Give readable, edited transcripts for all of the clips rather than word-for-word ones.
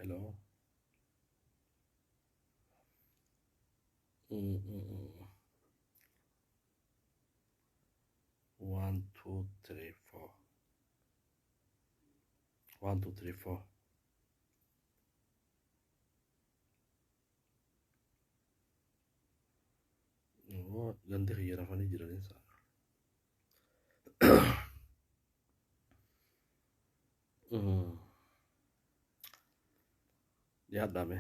Hello. Mm, mm, mm. 1, 2, 3, 4. 1, 2, 3, 4. Oh, gandi khiyara fani jiranin sa. Yaadda me.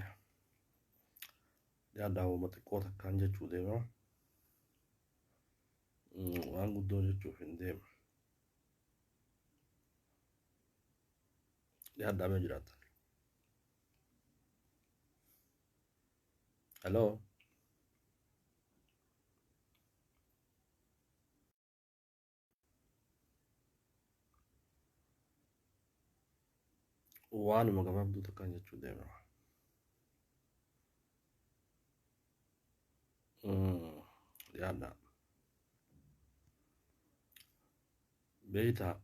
Yaadda uummata qoota kan jechuu deema. Waan guddoo jechuuf hin deema. Yaadda me jiraata. Hello. Waanuma gabaabduu takkaan jechuu deema. Yaadda. Beeyta.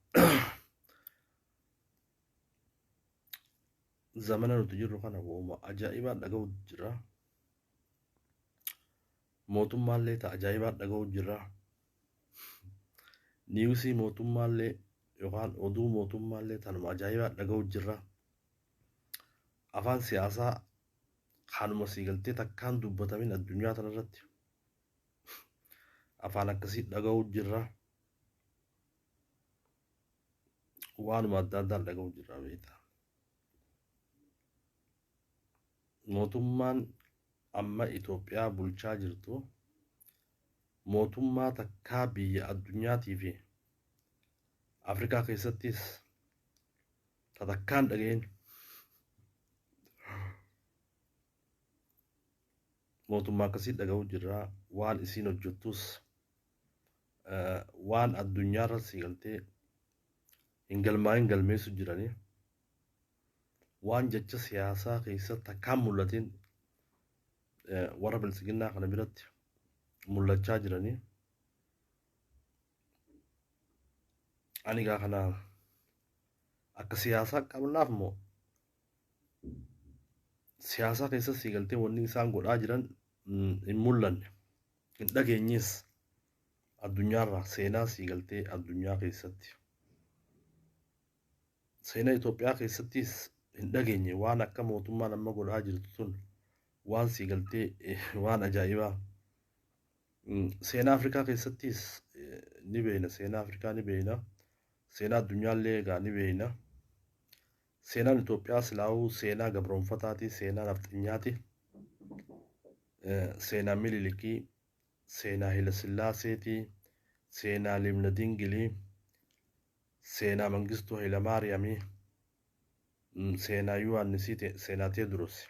Zamana nuti jirru kana wooma ajaa'ibaa dhaga'u jira. Mootummaallee ta'a ajaa'ibaa dhaga'u jira. Niiwusii mootummaallee yookaan oduu mootummaallee tanuma ajaa'ibaa dhaga'u jira. Afaan siyaasaa kanuma siigaltee takkaan dubbatamin addunyaa tanarratti afaan akkasii dhaga'u jirra. Waanuma adda addaan dhaga'u jirra beekta. Mootummaan amma Itoophiyaa bulchaa jirtu mootummaa takkaa biyya addunyaatii fi Afrikaa keessattis takkaan dhaga'een mootummaa akkasii dhaga'u jirra. Waan isiin hojjettus waan addunyaarra siigaltee hin galmeessu jiranii. Waan jecha siyaasaa keessatti takkaan mul'atiin warra bilisiginnaa kana biratti mul'achaa jiranii. Ani gaa kana akka siyaasaa qabnaaf moo siyaasaa keessatti siigaltee wanni isaan godhaa jiran hin mul'anne hin dhageenyes addunyaarraa seenaa siigaltee addunyaa keessatti seenaa Itoophiyaa keessattis hin dhageenye waan akka mootummaan amma godhaa jirtu tun waan siigaltee waan ajaa'ibaa. Seenaa Afrikaa keessattis ni beekna. Seenaa Afrikaa ni beekna. Seenaa addunyaallee egaa ni beekna. Seenaan Itoophiyaa silaa'uu seenaa gabroonfataati, seenaa nafxinyaati, seenaa Minilikii, seenaa Hayilesillaaseeti, seenaa Limna Dingilii, seenaa Mangistuu Hayilamaariyaamii, seenaa Yohaannisii, seenaa Teediroos.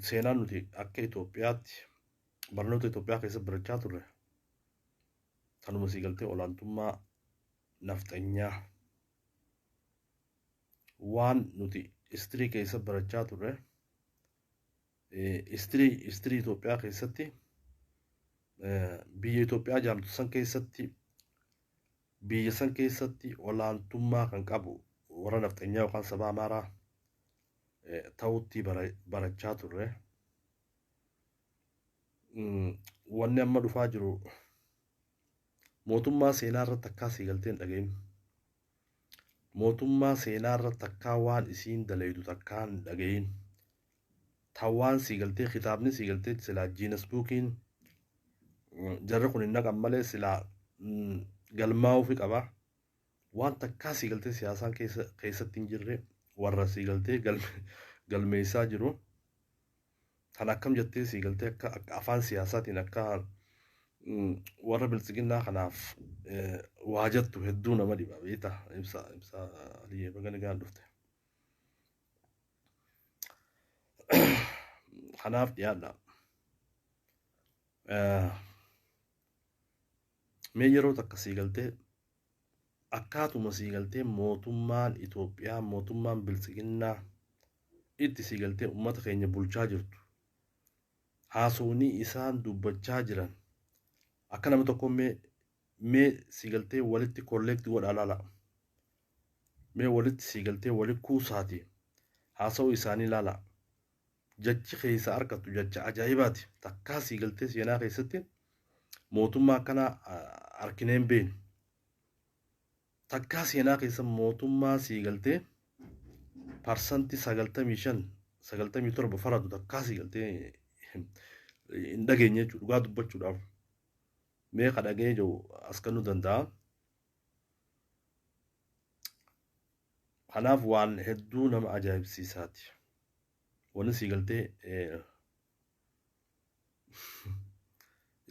Seenaan nuti akka Itoophiyaatti barnoota Itoophiyaa keessatti barachaa turre kanuma siigaltee olaantummaa nafxanyaa waan nuti istirii keessatti barachaa turre istirii Itoophiyaa keessatti biyya Itoophiyaa jaamtu san keessatti biyya san keessatti olaantummaa kan qabu warra nafxanyaa yookaan saba Amaaraa ta'utti barachaa turre. Wanni amma dhufaa jiru mootummaa seenaa irratti takkaa siigalteen dhaga'in. Mootummaa seenaa irratti takkaa waan isiin dalaydu takkaan dhaga'in. Tawaan siigaltee kitaabni siigaltee silaa jiinas buukiin jarri kun hin naqan malee silaa galmaa'uu fi qaba. Waan takkaa siigaltee siyaasaan keessatti hin jirre warra siigaltee galmeessaa jiru. Kan akkam jettee siigaltee akka afaan siyaasaatiin akka warra bilisiginnaa kanaaf waa jettu hedduu nama dhiba beekta. Ibsa Aliyyee Bagana gaan dhufte. Kanaaf dhiyaadha. Mee yeroo takka siigaltee akkaatuma siigaltee mootummaan Itoophiyaa mootummaan bilisiginnaa itti siigaltee uummata keenya bulchaa jirtu haasawni isaan dubbachaa jiran akka nama tokko mee siigaltee walitti kolleekti godha laala. Mee walitti siigaltee walitti kuusaati haasa'uu isaanii ilaala. Jechi keessa argattu jecha ajaa'ibaati. Takkaa sii galtee seenaa keessatti mootummaa akkanaa arginee hin beekne. Takkaa seenaa keessa mootummaa sii galtee parsantii 95 97 faradu takkaa sii galtee hin dhageenye jechuudha. Dhugaa dubbachuudhaaf meeqa dhagee jiru as kennuu danda'a. Kanaaf waan hedduu nama ajaa'ibsiisaati. Wanni sii galtee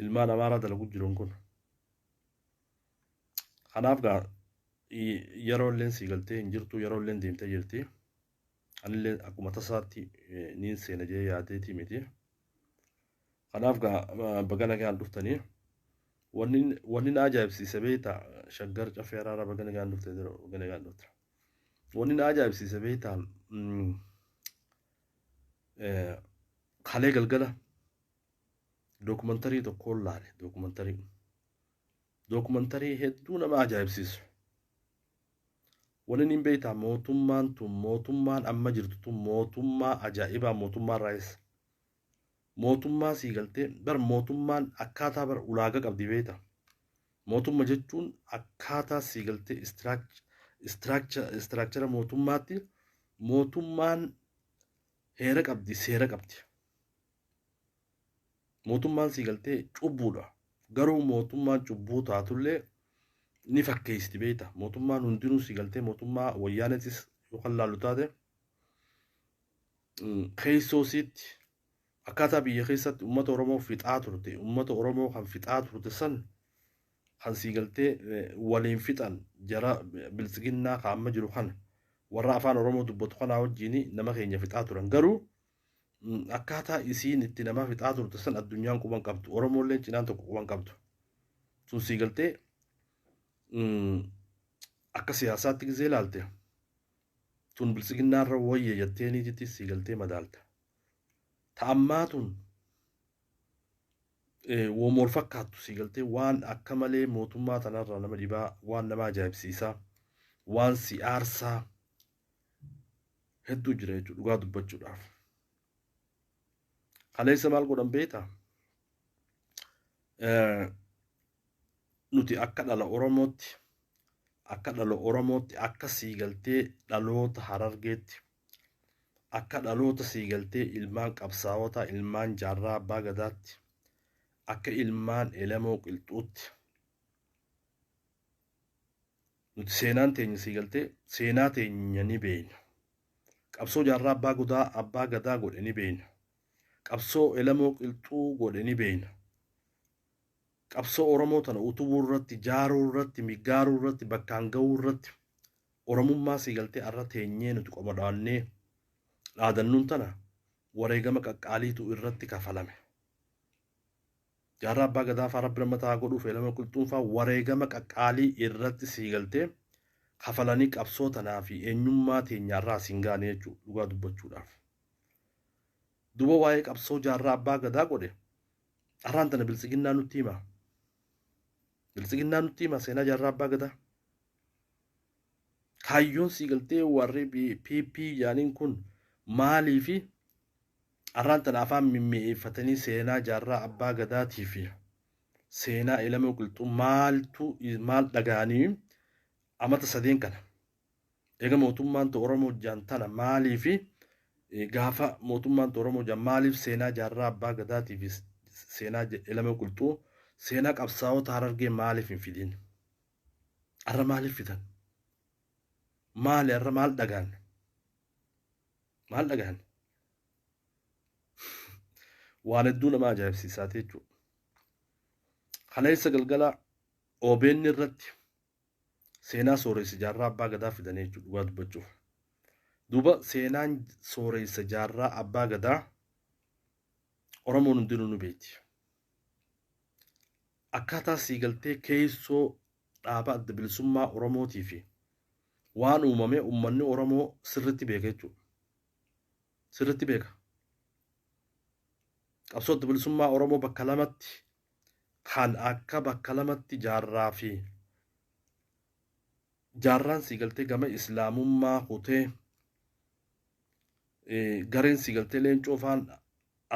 ilmaan amaaraa dalagu jiruun kun. Kanaaf yeroo illeen sii galtee hin jirtu, yeroo illeen deemtee jirti. Anillee akkuma tasaatti niin seena jee yaadeetii miti. Kanaaf baga nagaan dhuftanii. Wanni na ajaa'ibsiise beektaa shaggar cafee araaraa baga nagaan dhuftee jira baga nagaan dhufte. Wanni na ajaa'ibsiise beektaa kalee galgala dookumantarii tokkoon laale dookumantarii hedduu nama ajaa'ibsiisu. Wanni niin beektaa mootummaan amma jirtu tun mootummaa ajaa'ibaa mootummaa raayis. Mootummaa sii galtee bar mootummaan akkaataa bar ulaagaa qabdi beektaa. Mootummaa jechuun akkaataa sii galtee istiraakchara mootummaatti mootummaan heera qabdi seera qabdi. Mootummaan sii galtee cubbuudha. Garuu mootummaan cubbuu taatullee ni fakkeessti beektaa. Mootummaan hundinuu sii galtee mootummaa wayyaanetis yookaan laallu taate keessoosiitti akkaataa biyya keessatti uummata Oromoo fixaa turte, uummata Oromoo kan fixaa turte san kan sii galtee waliin fixan jara bilisiginnaa kan amma jiru kana warra afaan Oromoo dubbatu kanaa wajjin nama keenya fixaa turan. Garuu akkaataa isiin itti nama fixaa turte san addunyaan quban qabdu. Oromoollee cinaan tokko quban qabdu. Sun sii galtee akka siyaasaatti gizee ilaalte tun bilisiginnaarra wayya jetteeniititti sii galtee madaalta. Ta'ammaatun wal fakkaattu sii galtee waan akka malee mootummaa tanarraa nama dhibaa, waan nama ajaa'ibsiisaa, waan si aarsaa hedduu jira jechuudha dhugaa dubbachuudhaaf. Kaleessa maal godhan beektaa? Nuti akka dhala Oromootti akka sii galtee dhaloota Harargeetti akka dhaloota sii galtee ilmaan qabsaa'otaa, ilmaan jaarraa abbaa gadaatti, akka ilmaan Elamoo Qilxuutti. Nuti seenaan teenya sii galtee seenaa teenya ni beekna. Qabsoo jaarraa abbaa gadaa godhe ni beekna. Qabsoo Elamoo Qilxuu godhe ni beekna. Qabsoo Oromoo tana utubuu irratti, jaaruu irratti, migaaruu irratti, bakkaan ga'uu irratti Oromummaa sii galtee arra teenyee nuti qoma dhaannee dhaadannuun tana wareegama qaqqaaliitu irratti kafalame. Jaarraa abbaa gadaa fa'aa rabbi lammataa godhuuf Elamoo Qilxuun fa'aa wareegama qaqqaalii irratti sii galtee kafalanii qabsoo tanaa fi eenyummaa teenyaarraa siin gaane jechuudha dhugaa dubbachuudhaaf. Duba waa'ee qabsoo jaarraa abbaa gadaa godhe arraan tana bilisiginnaa nutti hima. Bilisiginnaa nutti hima seenaa jaarraa abbaa gadaa. Kaayyoon sii galtee warri PP yaaniin kun maalii fi arraan tana afaan mimmi'eeffatanii seenaa jaarraa abbaa gadaatii fi seenaa Elamoo Qilxuu maal dhaga'anii amata sadeen kana eega mootummaan Oromoo jaantana maalii fi gaafa mootummaan Oromoo jaan maaliif seenaa jaarraa abbaa gadaatii fi seenaa Elamoo Qilxuu seenaa qabsaa'ota Harargee maaliif hin fidin? Arra maaliif fidan? Maali arra maal dhagaan? Maal dhagaan? Waan hedduu nama ajaa'ibsiisaati jechuudha. Kaleessa galgala OBN irratti seenaa sooressi jaarraa abbaa gadaa fidanii jechuudha dhugaa dubbachuuf. Duuba seenaan sooressa jaarraa abbaa gadaa Oromoon hundinuu nu beekti. Akkaataa sii galtee keessoo dhaaba adda bilisummaa Oromootii fi waan uumame uummanni Oromoo sirriitti beeka jechuudha. Sirriitti beeka. Qabsoo adda bilisummaa Oromoo bakka lamatti kan akka bakka lamatti jaarraa fi jaarraan sii galtee gama islaamummaa kutee gareen siigaltee leencoo faan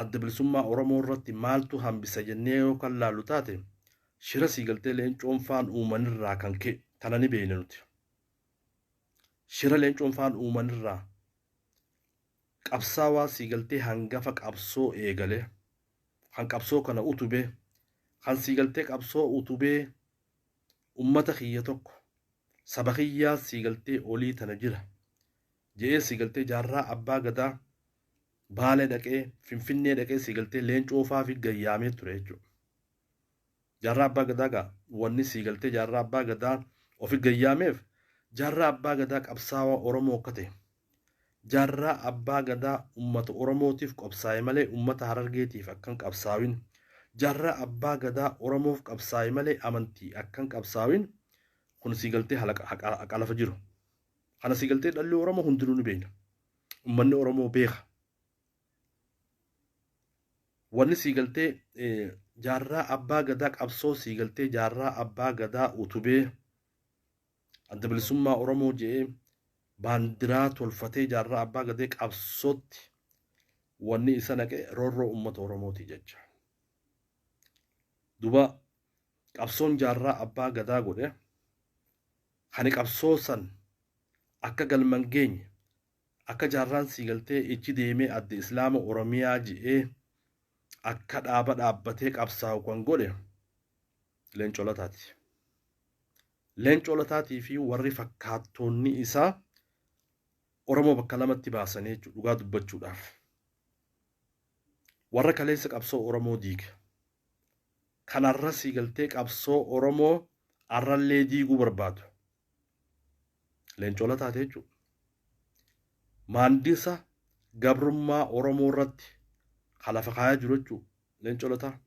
adda bilisummaa Oromoo irratti maaltu hambisa jennee yoo kan laallu taate shira siigaltee leencoon faan uumanirraa kan ka'e tana ni beekne nuti. Shira leencoon faan uumanirraa qabsaawaa siigaltee hangafa qabsoo eegale kan qabsoo kana utubee kan siigaltee qabsoo utubee ummata kiyya tokko saba kiyyaa siigaltee olii tana jira je'ee siigaltee jaarraa abbaa gadaa Baalee dhaqee Finfinnee dhaqee siigaltee leencoo faa fi gayyaamee ture jechuudha. Jaarraa abbaa gadaa gaa wanni siigaltee jaarraa abbaa gadaa ofi gayyaameef jaarraa abbaa gadaa qabsaawaa Oromoo akka ta'e jaarraa abbaa gadaa ummata Oromootiif qabsaa'e malee ummata Harargeetiif akkan qabsaawin jaarraa abbaa gadaa Oromoof qabsaa'e malee amantii akkan qabsaawin kun siigaltee haqa lafa jiru. Kana siigaltee dhalli Oromoo hundinuu ni beekna. Ummanni Oromoo beeka. Wanni siigaltee jaarraa abbaa gadaa qabsoo siigaltee jaarraa abbaa gadaa utubee adda bilisummaa Oromoo je'ee baandiraa tolfatee jaarraa abbaa gadaa qabsootti wanni isa naqe roorroo ummata Oromooti jecha. Duba qabsoon jaarraa abbaa gadaa godhe hani qabsoo san akka galman geenye akka jaarraan siigaltee ichi deemee adda Islaama Oromiyaa je'ee akka dhaaba dhaabbatee qabsaa'u kan godhe Leencoo Lataati. Leencoo Lataatii fi warri fakkaattoonni isaa Oromoo bakka lamatti baasanii jechuudha dhugaa dubbachuudhaaf. Warra kaleessa qabsoo Oromoo diige. Kanarra siigaltee qabsoo Oromoo arrallee diiguu barbaadu. Leencoo Lataati jechuudha. Maandisa gabrummaa Oromoo irratti lafa kaayaa jiru jechuudha Leencoo Lataa.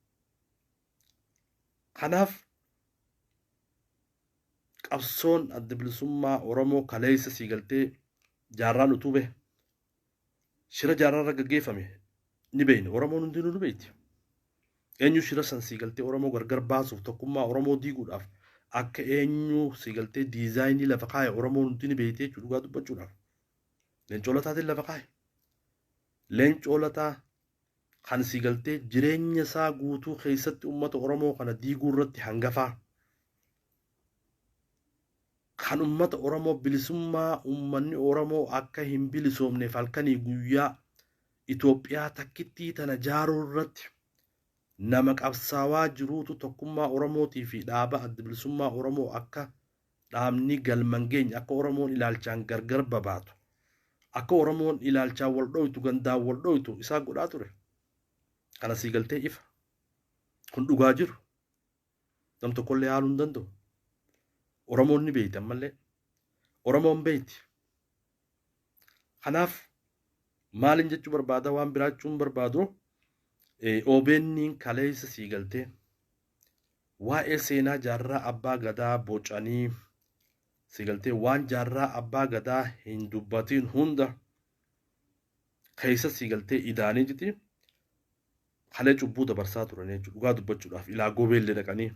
Kanaaf qabsoon adda bilisummaa Oromoo kaleessa siigaltee jaarraan utube shira jaarraarra gaggeeffame ni beekne Oromoon hundinuu ni beekti. Eenyu shira san siigaltee Oromoo gargar baasuuf tokkummaa Oromoo diiguudhaaf akka eenyu siigaltee diizaayinii lafa kaaya Oromoon hundi ni beekti jechuudha dhugaa dubbachuudhaaf. Leencoo Lataatiin lafa kaaya. Leencoo Lataa kan siigaltee jireenya isaa guutuu keessatti ummata Oromoo kana diiguu irratti hangafaa. Kan ummata Oromoo bilisummaa ummanni Oromoo akka hin bilisoomneef halkanii guyyaa Itoophiyaa takkittii tana jaaruu irratti nama qabsaawaa jiruutu tokkummaa Oromootii fi dhaaba adda bilisummaa Oromoo akka dhaabni galman geenye akka Oromoon ilaalchaan gargar babaatu akka Oromoon ilaalchaan wal dhoytu gandaan wal dhoytu isaa godhaa ture. Kana siigaltee ifa kun dhugaa jiru nam tokkollee haaluu hin danda'u. Oromoon ni beekti ammallee Oromoon beekti. Kanaaf maalin jechuu barbaada waan biraachuun barbaadu OBN'n kaleessa siigaltee waa'ee seenaa jaarraa abbaa gadaa bocanii siigaltee waan jaarraa abbaa gadaa hin dubbatiin hunda keessa siigaltee idaanii jiti. Halee cubbuu dabarsaa turan jechuudha dhugaa dubbachuudhaaf ilaa gobeellee dhaqanii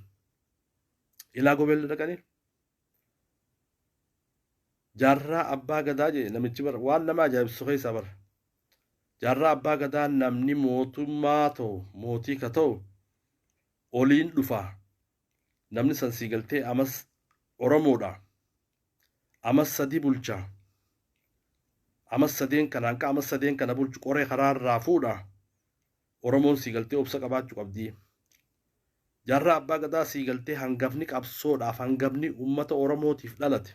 jaarraa abbaa gadaa jee namichi bara waan nama ajaa'ibsiisu keessaa bara jaarraa abbaa gadaa namni mootummaa ta'u mootii ka ta'u oliin dhufaa namni san siigaltee amas Oromoodha amas sadii bulchaa amas sadeen kanaan ka amas sadeen kana bulchu qoree karaarraa fuudha. Oromoon siigaltee obsa qabaachuu qabdi. Jaarraa abbaa gadaa siigaltee hangafni qabsoodhaaf hangafni ummata Oromootiif dhalate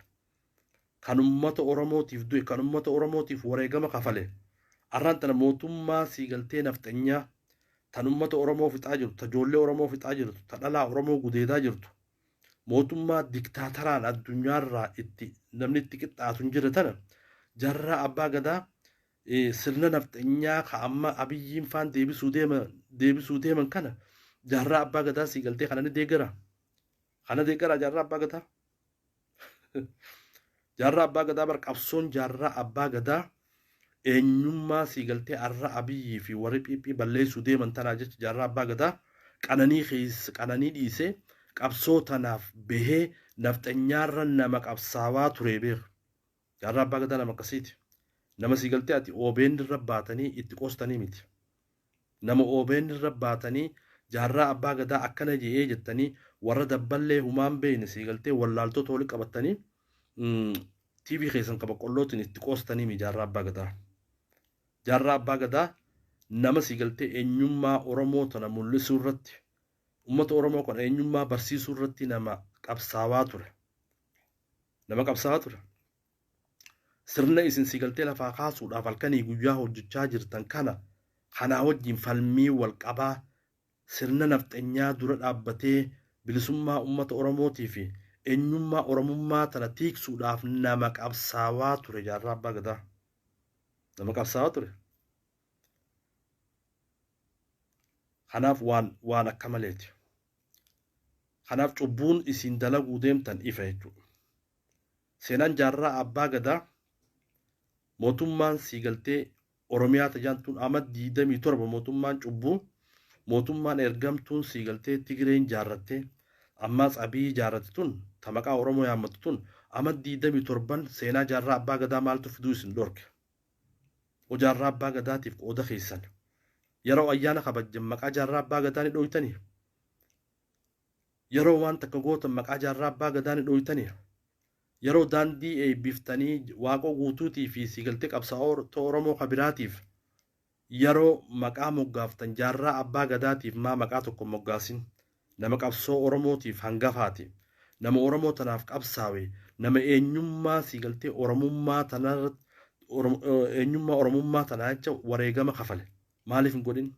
kan ummata Oromootiif du'e kan ummata Oromootiif wareegama kafale arraan tana mootummaa siigaltee nafxanyaa tan ummata Oromoo fixaa jirtu tajoollee Oromoo fixaa jirtu ta dhalaa Oromoo gudeedaa jirtu mootummaa diktaataraan addunyaarraa itti namni itti qixxaatu hin jirre tana jaarraa abbaa gadaa sirna nafxanyaa ka amma abiyyiin faan deebisuu deeman kana jaarraa abbaa gadaa siigaltee kana ni deegara jaarraa abbaa gadaa jaarraa abbaa gadaa bar qabsoon jaarraa abbaa gadaa eenyummaa siigaltee arra abiyyii fi warri phiiphii balleessuu deeman tanaa jecha jaarraa abbaa gadaa qananii dhiisee qabsoo tanaaf bahee nafxanyaarra nama qabsaawaa ture beeku jaarraa abbaa gadaa nama akkasiiti. nama siigaltee ati OBN irra baatanii itti qoostanii miti. Nama OBN irra baatanii jaarraa abbaa gadaa akkana je'ee jettanii warra dabballee humaan beeyne siigaltee wallaaltota wali qabatanii TV keessan qaba qollootiin itti qoostanii mi jaarraa abbaa gadaa. Jaarraa abbaa gadaa nama siigaltee eenyummaa Oromoo tana mul'isuu irratti ummata Oromoo kana eenyummaa barsiisuu irratti nama qabsaawaa ture. Nama qabsaawaa ture. Sirna isin siigaltee lafaa kaasuudhaaf halkanii guyyaa hojjechaa jirtan kanaa wajjin falmii wal qabaa sirna nafxenyaa dura dhaabbatee bilisummaa ummata Oromootii fi eenyummaa Oromummaa tana tiiksuudhaaf nama qabsaawaa ture jaarraa abbaa gadaa. Nama qabsaawaa ture. Kanaaf waan akka maleeti. Kanaaf cubbuun isin dalaguu deemtan ifa jechuudha. Seenaan jaarraa abbaa gadaa mootummaan siigaltee Oromiyaa tajaantuun amma 27 mootummaan cubbuu mootummaan ergamtuun siigaltee Tigireen jaarrattee ammaas Abiy jaarratte tun tamaqaa Oromoo yaammatu tun amma 27 seenaa jaarraa abbaa gadaa maaltu fiduu isin dhorke. Jaarraa abbaa gadaatiif qooda keessan. Yeroo ayyaana kabajjan maqaa jaarraa abbaa gadaa ni dhooytanii. Yeroo waan takka gootan maqaa jaarraa abbaa gadaa ni dhooytanii. Yeroo daandii eebbiftanii waaqoo guutuutii fi siigaltee qabsaa'ota Oromoo kabiraatiif yeroo maqaa moggaaftan jaarraa abbaa gadaatiif maa maqaa tokko moggaasin nama qabsoo Oromootiif hangafaati nama Oromoo tanaaf qabsaawe nama eenyummaa siigaltee Oromummaa tanarratti eenyummaa Oromummaa tanaa jecha wareegama kafale maaliif hin godhin?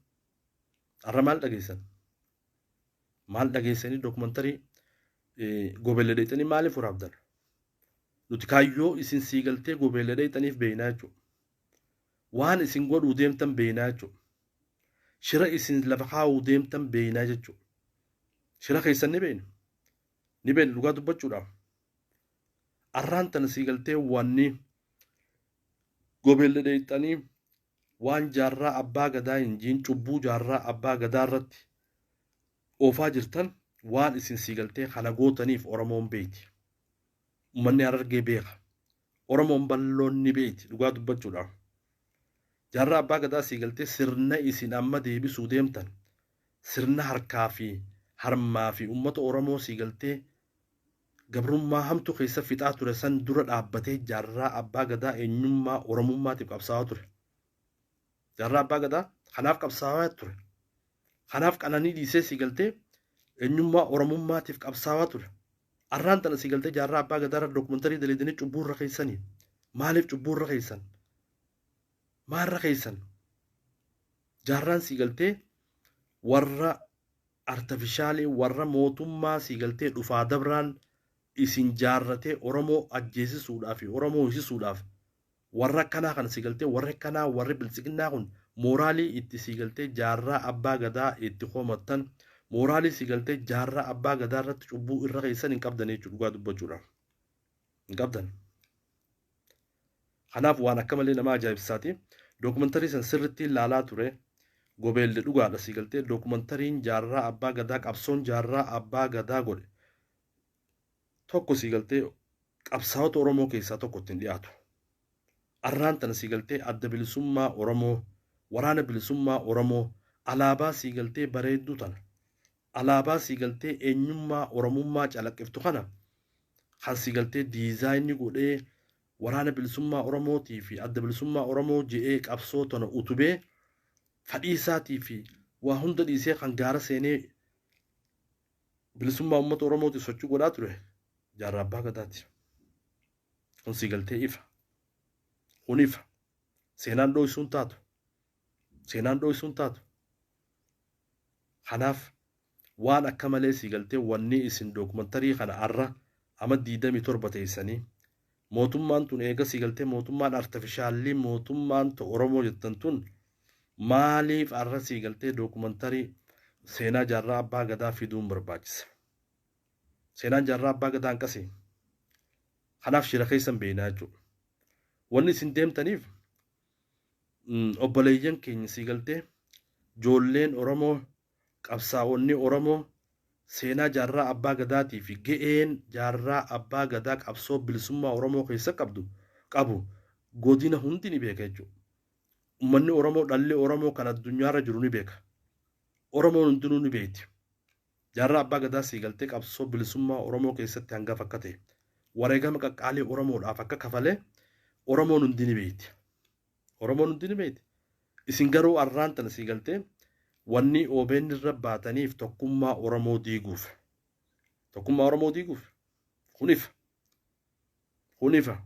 Arra maal dhageessan? Maal dhageessanii dookumantarii gobeellee dheexanii maaliif waraabdan? Nuti kaayyoo isin siigaltee gobeellee dheexaniif beeynaa jechuudha. Waan isin godhuu deemtan beeynaa jechuudha. Shira isin lafa kaa'uu deemtan beeynaa jechuudha. Shira keessan ni beeyna. Ni beeyna dhugaa dubbachuudhaaf. Arraan tana siigaltee wanni gobeellee dheexanii waan jaarraa abbaa gadaa hin jiin cubbuu jaarraa abbaa gadaa irratti oofaa jirtan waan isin siigaltee kana gootaniif Oromoon beeyti. Uummanni Harargee beeka. Oromoon balloon ni beeyti dhugaa dubbachuudhaaf. Jaarraa abbaa gadaa siigaltee sirna isin amma deebisuu deemtan sirna harkaa fi harmaa fi uummata Oromoo siigaltee gabrummaa hamtu keessa fixaa ture san dura dhaabbatee jaarraa abbaa gadaa eenyummaa Oromummaatiif qabsaa'aa ture. Jaarraa abbaa gadaa kanaaf qabsaa'aa ture. Kanaaf qananii dhiisee siigaltee eenyummaa Oromummaatiif qabsaa'aa ture. Arraan tana siigaltee jaarraa abbaa gadaa irra dookumantarii daleedanii cubbuu irra keessanii. Maaliif cubbuu irra keessan? Maarra keessan? Jaarraan siigaltee warra artifishaalii warra mootummaa siigaltee dhufaa dabraan isin jaarratee Oromoo ajjeesisuudhaaf fi Oromoo hidhisuudhaaf warra kanaa kan siigaltee warra kanaa warri bilisiginnaa kun mooraalii itti siigaltee jaarraa abbaa gadaa itti hoomattan mooraalii siigaltee jaarraa abbaa gadaa irratti cubbuu irra keessan hin qabdan jechuudha dhugaa dubbachuudhaaf. Hin qabdan. Kanaaf waan akka malee nama ajaa'ibsaati. Dookumantarii san sirriitti ilaalaa ture. Gobeellee dhugaadha siigaltee dookumantariin jaarraa abbaa gadaa qabsoon jaarraa abbaa gadaa godhe. Tokko siigaltee qabsaa'ota Oromoo keessaa tokko ittiin dhiyaatu. Arraan tana siigaltee adda bilisummaa Oromoo, waraana bilisummaa Oromoo, alaabaa siigaltee bareedduu tana. Alaabaa siigaltee eenyummaa Oromummaa calaqqiftu kana kan siigaltee diizaayinii godhee waraana bilisummaa Oromootii fi adda bilisummaa Oromoo je'ee qabsoo tana utubee fadhii isaatii fi waa hunda dhiisee kan gaara seenee bilisummaa uummata Oromootiif sochii godhaa ture jaarraa abbaa gadaati. Kun siigaltee ifa. Kun ifa. Seenaan dhooysuun taatu. Seenaan dhooysuun taatu. Kanaaf waan akka malee siigaltee wanni isin dookumantarii kana arra amma 27 teessanii mootummaan tun eega siigaltee mootummaan artifishaalii mootummaan Oromoo jettan tun maaliif arra siigaltee dookumantarii seenaa jaarraa abbaa gadaa fiduun barbaachisa? Seenaan jaarraa abbaa gadaa hanqasee. Kanaaf shira keessan beeynaa jechuudha. Wanni isin deemtaniif obboleeyyan keenya siigaltee ijoolleen Oromoo qabsaa'onni Oromoo seenaa jaarraa abbaa gadaatii fi ga'een jaarraa abbaa gadaa qabsoo bilisummaa Oromoo keessa qabu godina hundi ni beeka jechuudha. Uummanni Oromoo dhalli Oromoo kan addunyaarra jiru ni beeka. Oromoon hundinuu ni beekti. Jaarraa abbaa gadaa siigaltee qabsoo bilisummaa Oromoo keessatti hangafa akka ta'e wareegama qaqqaalii Oromoodhaaf akka kafalee Oromoon hundi ni beekti. Oromoon hundi ni beekti. Isin garuu arraan tana siigaltee wanni OBN irra baataniif tokkummaa Oromoo diiguuf. Tokkummaa Oromoo diiguuf. Hunifa.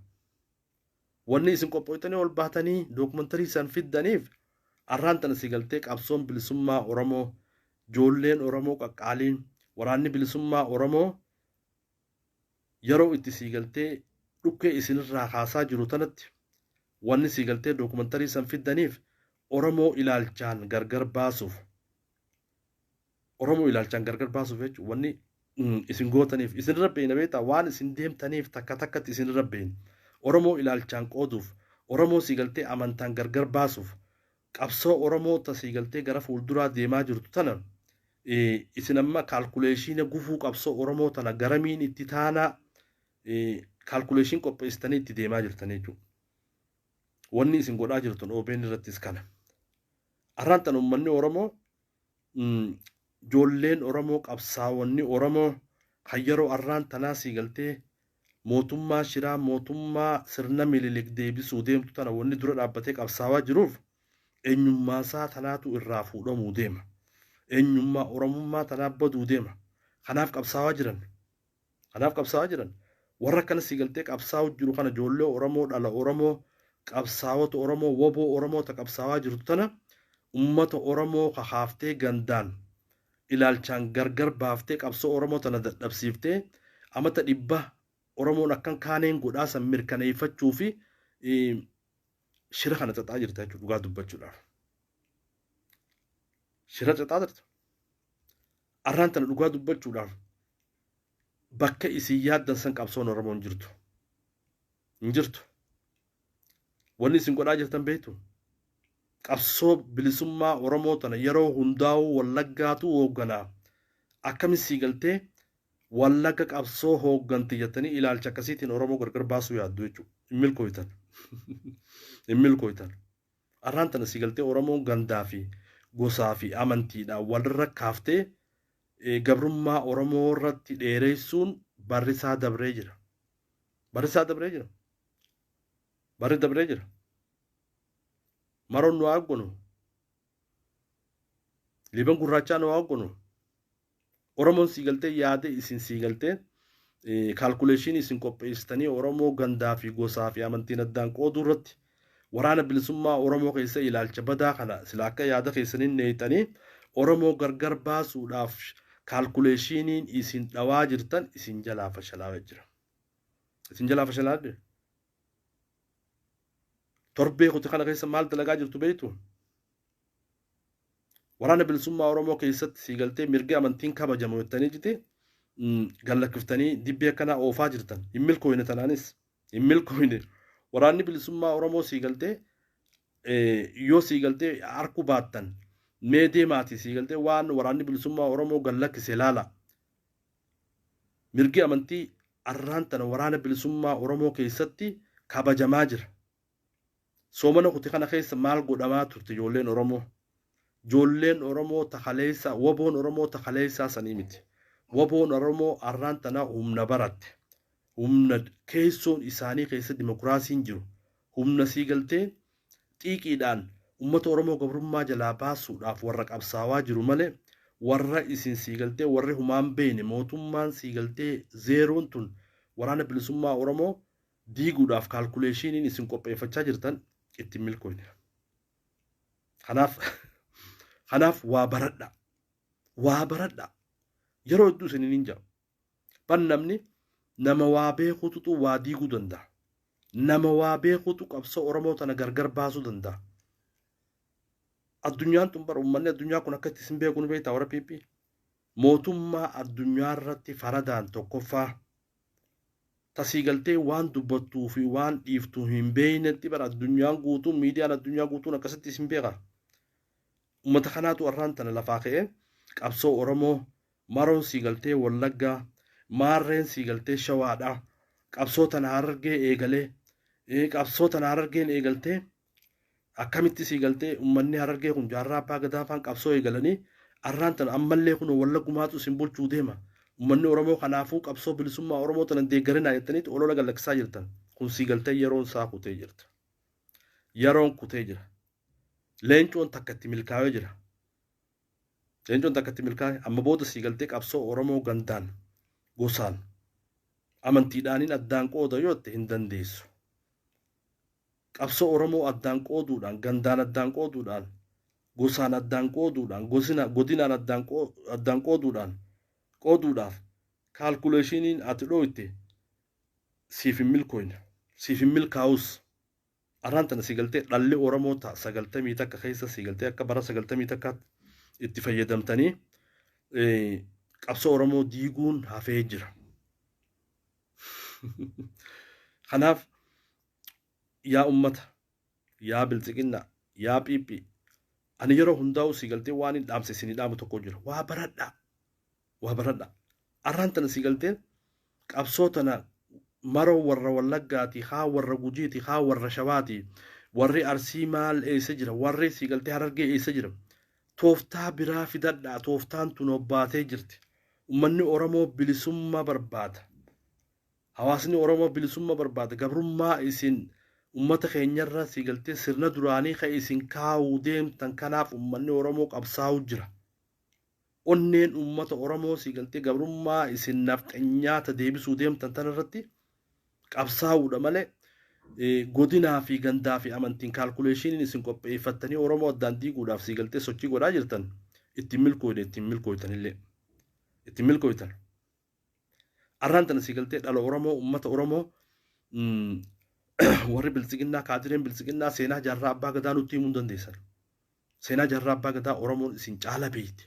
Wanni isin qophootanii ol baatanii dookumantarii isaan fiddaniif arraan tana siigaltee qabsoon bilisummaa Oromoo ijoolleen Oromoo qaqqaaliin waraanni bilisummaa Oromoo yeroo itti siigaltee dhukkee isinirraa kaasaa jiru tanatti wanni siigaltee dookumantarii isaan fiddaniif Oromoo ilaalchaan gargar baasuuf. Oromoo ilaalchaan gargar baasuuf jechuun wanni isin gootaniif isinirra beeyna beektaa waan isin deemtaniif takka takkatti isinirra beeyna. Oromoo ilaalchaan qooduuf Oromoo siigaltee amantaan gargar baasuuf qabsoo Oromoo ta siigaltee gara fuulduraa deemaa jirtu tana isin amma kaalkuleeshina gufuu qabsoo Oromoo tana garamiin itti taanaa kaalkuleeshin qopheessitanii itti deemaa jirtanii jechuudha. Wanni isin godhaa jirtun OBN irrattis kana. Arraan tan uummanni Oromoo ijoolleen Oromoo qabsaawwanni Oromoo kan yeroo arraan tanaa siigaltee mootummaa shiraa mootummaa sirna mililik deebisuu deemtu tana wanni dura dhaabbatee qabsaawaa jiruuf eenyummaasaa tanaatu irraa fuudhamuu deema. Eenyummaa Oromummaa tanaa baduu deema. Kanaaf qabsaawaa jiran. Warra kana siigaltee qabsaa'u jiru kana ijoollee Oromoo dhala Oromoo qabsaawota Oromoo woboo Oromoo ta qabsaawaa jirtu tana ummata Oromoo kakaaftee gandaan ilaalchaan gargar baaftee qabsoo Oromoo tana dadhabsiiftee amata 100 Oromoon akkan kaaneen godhaa san mirkaneeffachuu fi shira kana xaxaa jirta jechuudha dhugaa dubbachuudhaaf. Shira xaxaa jirta. Arraan tana dhugaa dubbachuudhaaf bakka isin yaaddan san qabsoon Oromoon jirtu. Hin jirtu. Wanni isin godhaa jirtan beektu. Qabsoo bilisummaa Oromoo tana yeroo hundaa'uu Wallaggaatu hoogganaa. Akkamiin siigaltee Wallagga qabsoo hoogganti jettanii ilaalcha akkasiitiin Oromoo gargar baasuu yaaddu jechuudha. Hin milkooytan. Arraan tana siigaltee Oromoon gandaa fi gosaa fi amantiidhaan walirra kaaftee gabrummaa Oromoo irratti dheeressuun barrisaa dabree jira. Barri dabree jira. Maroon nu haggonu. Liban gurraachaa nu haggonu. Oromoon siigaltee yaade isin siigaltee kaalkuleeshinii isin qopheessitanii Oromoo gandaa fi gosaa fi amantiin addaan qooduu irratti waraana bilisummaa Oromoo keessa ilaalcha badaa kana sila akka yaada keessaniin neeyxanii Oromoo gargar baasuudhaaf kaalkuleeshiniin isin dhawaa jirtan isin jalaa fashalaa jira. Isin jalaa fashalaa jira. Torbee kuti kana keessa maal dalagaa jirtu beektu? Waraana bilisummaa Oromoo keessatti siigaltee mirga amantiin kabajamu jettanii jite gallakkiftanii dibbee akkanaa oofaa jirtan. Hin milkooyne tanaanis. Hin milkooyne. Waraanni bilisummaa Oromoo siigaltee yoo siigaltee harku baattan mee deemaati siigaltee waan waraanni bilisummaa Oromoo gallakkise laala. Mirgi amantii arraan tana waraana bilisummaa Oromoo keessatti kabajamaa jira. Soomana kuti kana keessa maal godhamaa turte ijoolleen Oromoo? Ijoolleen Oromoo takaleessa woboon Oromoo takaleessaa sanii miti. Woboon Oromoo arraan tana humna baratte. Humna keessoon isaanii keessa dimokiraasiin jiru. Humna siigaltee xiiqiidhaan ummata Oromoo gabrummaa jalaa baasuudhaaf warra qabsaawaa jiru malee warra isin siigaltee warri humaan beeyne mootummaan siigaltee zeeroon tun waraana bilisummaa Oromoo diiguudhaaf kaalkuleeshiniin isin qopheeffachaa jirtan itti milkooyne. Kanaaf waa baradha. Yeroo hedduu isiniin hin jabu. Namni nama waa beekutu waa diiguu danda'a. Nama waa beekutu qabsoo Oromoo tana gargar baasuu danda'a. Addunyaan tun bara uummanni addunyaa kun akka itti isin beekuun beektaa warra PP. Mootummaa addunyaa irratti faradaan tokkoffaa tasiigaltee waan dubbattuu fi waan dhiiftuu hin beeynetti bara addunyaan guutuun miidiyaan addunyaa guutuun akkasitti isin beeka. Uummata kanaatu arraan tana lafaa ka'ee qabsoo Oromoo maroon siigaltee Wallaggaa maarreen siigaltee Shawaadhaa qabsoo tana Harargee eegalee qabsoo tana Harargeen eegaltee akkamitti siigaltee ummanni Harargee kun jaarraa abbaa gadaa faan qabsoo eegalanii arraan tana ammallee kun Wallagumaatu isin bulchuu deema. Ummanni Oromoo kanaafuu qabsoo bilisummaa Oromoo tana deeggarinaa jettaniitu olola gallaksaa jirtan. Kun siigaltee yeroon isaa kutee jirta. Yeroon kutee jira. Leencoon takkatti milkaa'ee jira. Leencoon takkatti milkaa'ee amma booda siigaltee qabsoo Oromoo gandaan gosaan amantiidhaaniin addaan qooda yoo ta'e hin dandeessu. Qabsoo Oromoo addaan qooduudhaan gandaan addaan qooduudhaan gosaan addaan qooduudhaan godinaan addaan qooduudhaaf kaalkuleeshiniin ati dhooyte siif hin milkooyne siif hin milkaa'us arraan tana siigaltee dhalli Oromoo ta'a 90 takka keessa siigaltee akka bara 90 takka itti fayyadamtanii qabsoo Oromoo diiguun hafee jira. Kanaaf yaa ummata yaa bilxiqinnaa yaa phiiphii ani yeroo hundaa'u siigaltee waan hin dhaamse isinii dhaamu tokko jira. Waa baradhaa arraan tana siigalteen qabsoo tana maroo warra Wallaggaati haa warra Gujiiti haa warra Shawaati warri Arsii maal eessa jira warri siigaltee Harargee eessa jira tooftaa biraa fidadhaa tooftaan tun obbaatee jirti. Ummanni Oromoo bilisummaa barbaada. Hawaasni Oromoo bilisummaa barbaada. Gabrummaa isin ummata keenyarra siigaltee sirna duraanii ka isin kaa'uu deemtan kanaaf ummanni Oromoo qabsaa'u jira. Onneen ummata Oromoo siigaltee gabrummaa isin nafxanyaata deebisuu deemtan tanarratti qabsaa'uudha malee godinaa fi gandaa fi amantiin kaalkuleeshiniin isin qopheeffattanii Oromoo addaan diiguudhaaf siigaltee sochii godhaa jirtan ittiin milkooytan. Arraan tana siigaltee dhala Oromoo ummata Oromoo warri biltsiginnaa kaadireen biltsiginnaa seenaa jaarraa abbaa gadaa nutti himuu dandeessan. Seenaa jaarraa abbaa gadaa Oromoon isin caala beekti.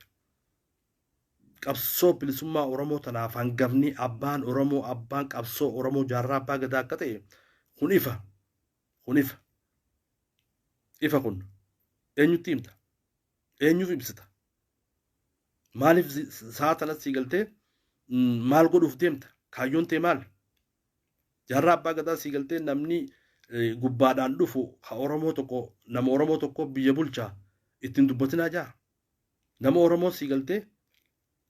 Qabsoo bilisummaa Oromoo tanaaf hangafni abbaan Oromoo abbaan qabsoo Oromoo jaarraa abbaa gadaa akka ta'e kun ifa. Ifa kun eenyutti himta? Eenyuuf ibsita? Maaliif sa'a tanatti siigaltee maal godhuuf deemta? Kaayyoon tee maal? Jaarraa abbaa gadaa siigaltee namni gubbaadhaan dhufu nama Oromoo tokko biyya bulchaa ittiin dubbatinaa jaa. Nama Oromoo siigaltee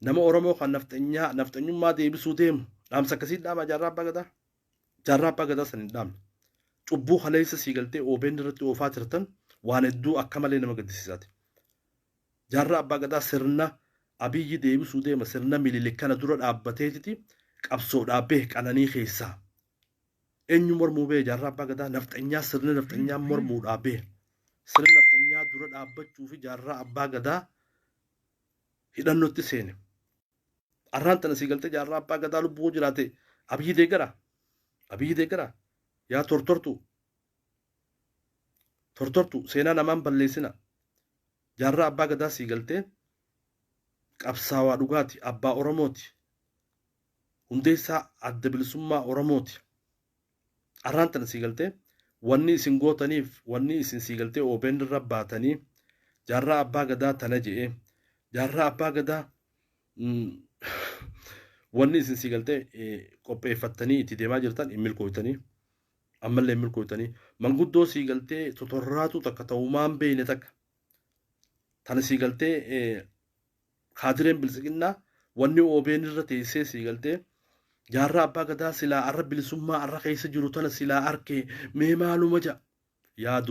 nama Oromoo kan nafxanyummaa deebisuu deemu dhaamsa akkasii dhaama jaarraa abbaa gadaa. Jaarraa abbaa gadaa san hin dhaamne. Cubbuu kaleessa siigaltee OBN irratti oofaa jirtan waan hedduu akka malee nama gaddisiisaati. Jaarraa abbaa gadaa sirna Abiyyi deebisuu deema sirna Minilik kana dura dhaabbateetiti qabsoo dhaabbee qananii keessaa. Eenyu mormuu bee jaarraa abbaa gadaa nafxanyaa sirna nafxanyaa mormuu dhaabbee. Sirna nafxanyaa dura dhaabbachuu fi jaarraa abbaa gadaa hidhannootti seene. Arraan tana siigaltee jaarraa abbaa gadaa lubbuu jiraate Abiyyi deeggara. Yaa tortortu seenaa namaan balleessina. Jaarraa abbaa gadaa siigaltee qabsaawaa dhugaati abbaa Oromooti. Hundeessaa adda bilisummaa Oromooti. Arraan tana siigaltee wanni isin gootaniif wanni isin siigaltee OBN irra baatanii jaarraa abbaa gadaa tana je'ee jaarraa abbaa gadaa wanni isin siigaltee qopheeffattanii itti deemaa jirtan hin milkooytanii. Ammallee hin milkooytanii. Manguddoo siigaltee totorraatu takka ta'umaan beeyne takka. Tana siigaltee kaadireen biltsiginnaa wanni OBN irra teessee siigaltee jaarraa abbaa gadaa silaa arra bilisummaa arra keessa jiru tana silaa arkee mee maaluma ja'a. Yaa